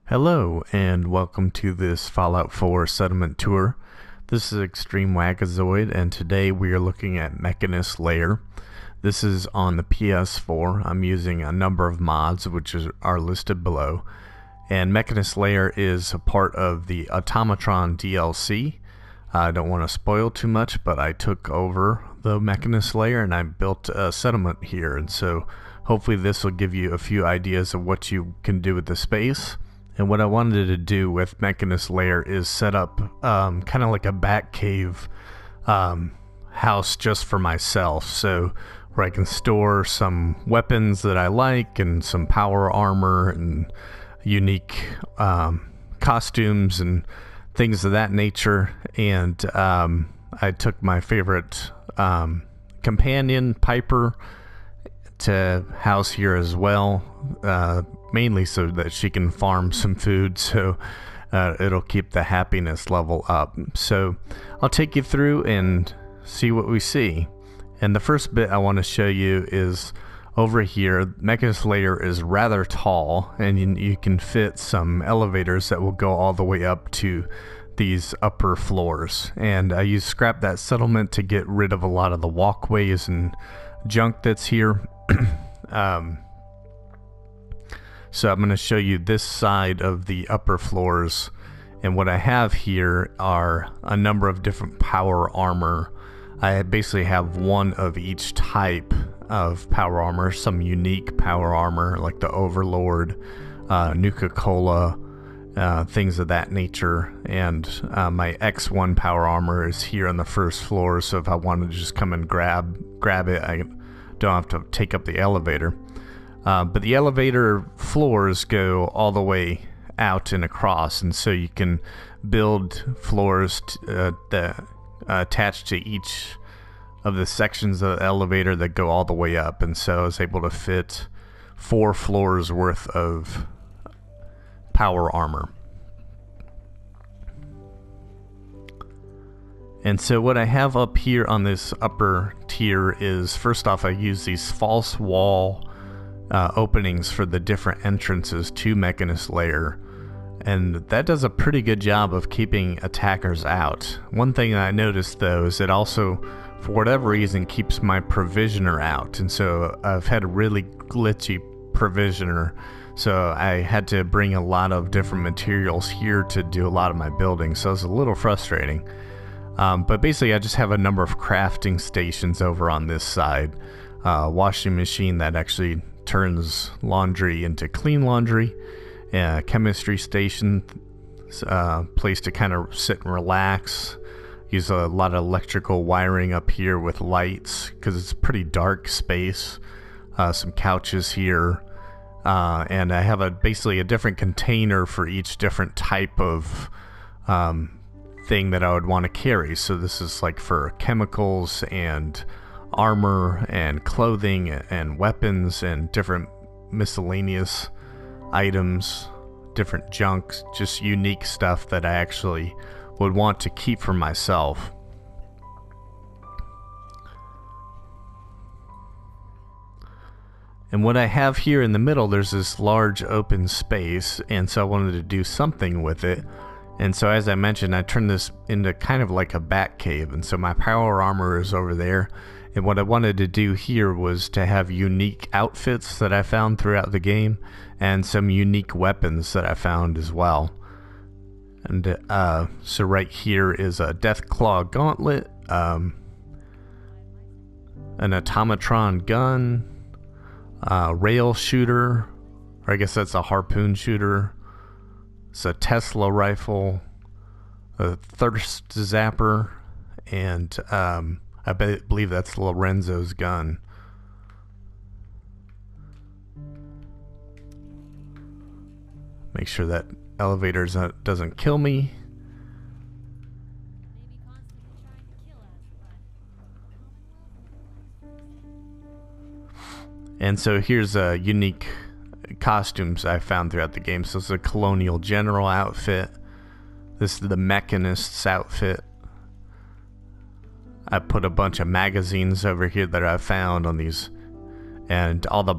Hello, and welcome to this Fallout 4 settlement tour. This is XtremeWackazoid, and today we are looking at Mechanist Lair. This is on the PS4. I'm using a number of mods, which are listed below. And Mechanist Lair is a part of the Automatron DLC. I don't want to spoil too much, but I took over the Mechanist Lair and I built a settlement here. And so hopefully this will give you a few ideas of what you can do with the space. And what I wanted to do with Mechanist Lair is set up kind of like a back cave house just for myself. So where I can store some weapons that I like and some power armor and unique costumes and things of that nature. And I took my favorite companion, Piper, to house here as well, mainly so that she can farm some food, so it'll keep the happiness level up. So I'll take you through and see what we see. And the first bit I want to show you is over here. Mechanist Lair is rather tall, and you can fit some elevators that will go all the way up to these upper floors. And I used Scrap That Settlement to get rid of a lot of the walkways and junk that's here. So I'm going to show you this side of the upper floors, and what I have here are a number of different power armor. I basically have one of each type of power armor, some unique power armor like the Overlord, Nuka-Cola, things of that nature, and my X1 power armor is here on the first floor, so if I wanted to just come and grab it, I don't have to take up the elevator. But the elevator floors go all the way out and across, and so you can build floors that attach to each of the sections of the elevator that go all the way up. And so I was able to fit 4 floors worth of power armor. And so what I have up here on this upper tier is, first off, I use these false wall openings for the different entrances to Mechanist Lair, and that does a pretty good job of keeping attackers out. One thing that I noticed though is it also, for whatever reason, keeps my provisioner out, and so I've had a really glitchy provisioner, so I had to bring a lot of different materials here to do a lot of my building, so it's a little frustrating. But basically I just have a number of crafting stations over on this side. Washing machine that actually turns laundry into clean laundry. Chemistry station, place to kind of sit and relax. Use a lot of electrical wiring up here with lights because it's a pretty dark space. Some couches here. And I have basically a different container for each different type of thing that I would want to carry. So this is like for chemicals and armor and clothing and weapons and different miscellaneous items, different junks, just unique stuff that I actually would want to keep for myself. And what I have here in the middle, there's this large open space, and so I wanted to do something with it. And so as I mentioned, I turned this into kind of like a bat cave, and so my power armor is over there. And what I wanted to do here was to have unique outfits that I found throughout the game, and some unique weapons that I found as well. And so right here is a Deathclaw Gauntlet, an Automatron gun, rail shooter, or I guess that's a harpoon shooter. It's a Tesla rifle, a thirst zapper, and I believe that's Lorenzo's gun. Make sure that elevator doesn't kill me. And so here's unique costumes I found throughout the game. So it's a Colonial General outfit. This is the Mechanist's outfit. I put a bunch of magazines over here that I found on these, and all the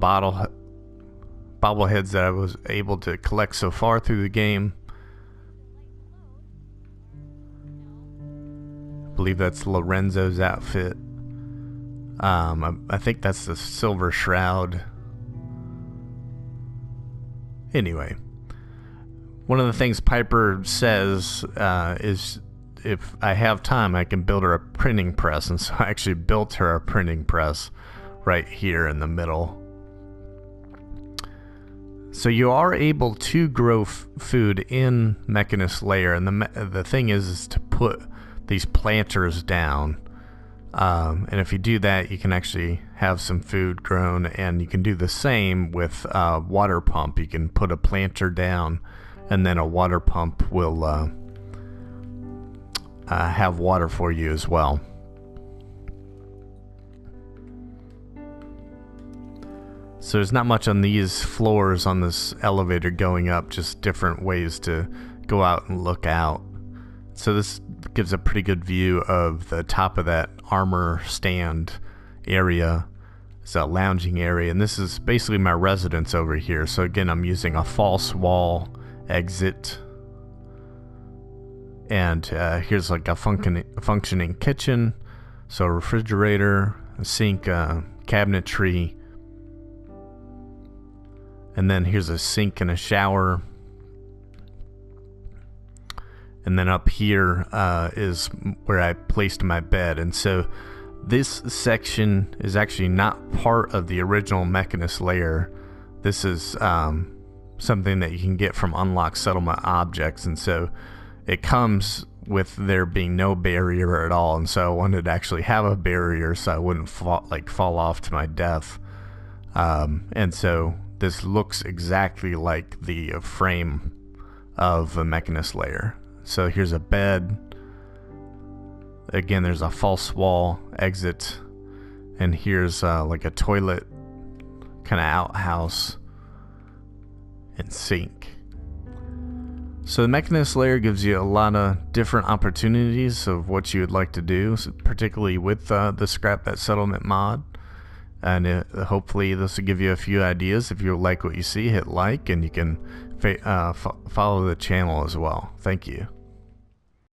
bobbleheads that I was able to collect so far through the game. I believe that's Lorenzo's outfit. I think that's the Silver Shroud. Anyway, one of the things Piper says is if I have time, I can build her a printing press, and so I actually built her a printing press right here in the middle. So you are able to grow food in Mechanist Lair, and the thing is to put these planters down. And if you do that, you can actually have some food grown, and you can do the same with water pump. You can put a planter down, and then a water pump will have water for you as well. So there's not much on these floors on this elevator going up, just different ways to go out and look out. So this gives a pretty good view of the top of that armor stand area. It's a lounging area, and this is basically my residence over here. So again, I'm using a false wall exit, and here's like a functioning kitchen, so a refrigerator, a sink, cabinetry, and then here's a sink and a shower. And then up here is where I placed my bed. And so this section is actually not part of the original Mechanist Lair. This is something that you can get from unlocked settlement objects. And so it comes with there being no barrier at all. And so I wanted to actually have a barrier so I wouldn't fall off to my death. And so this looks exactly like the frame of the Mechanist Lair. So here's a bed. Again, there's a false wall exit, and here's like a toilet, kind of outhouse, and sink. So the Mechanist Lair gives you a lot of different opportunities of what you would like to do, particularly with the Scrap That Settlement mod. And hopefully this will give you a few ideas. If you like what you see, hit like, and you can follow the channel as well. Thank you.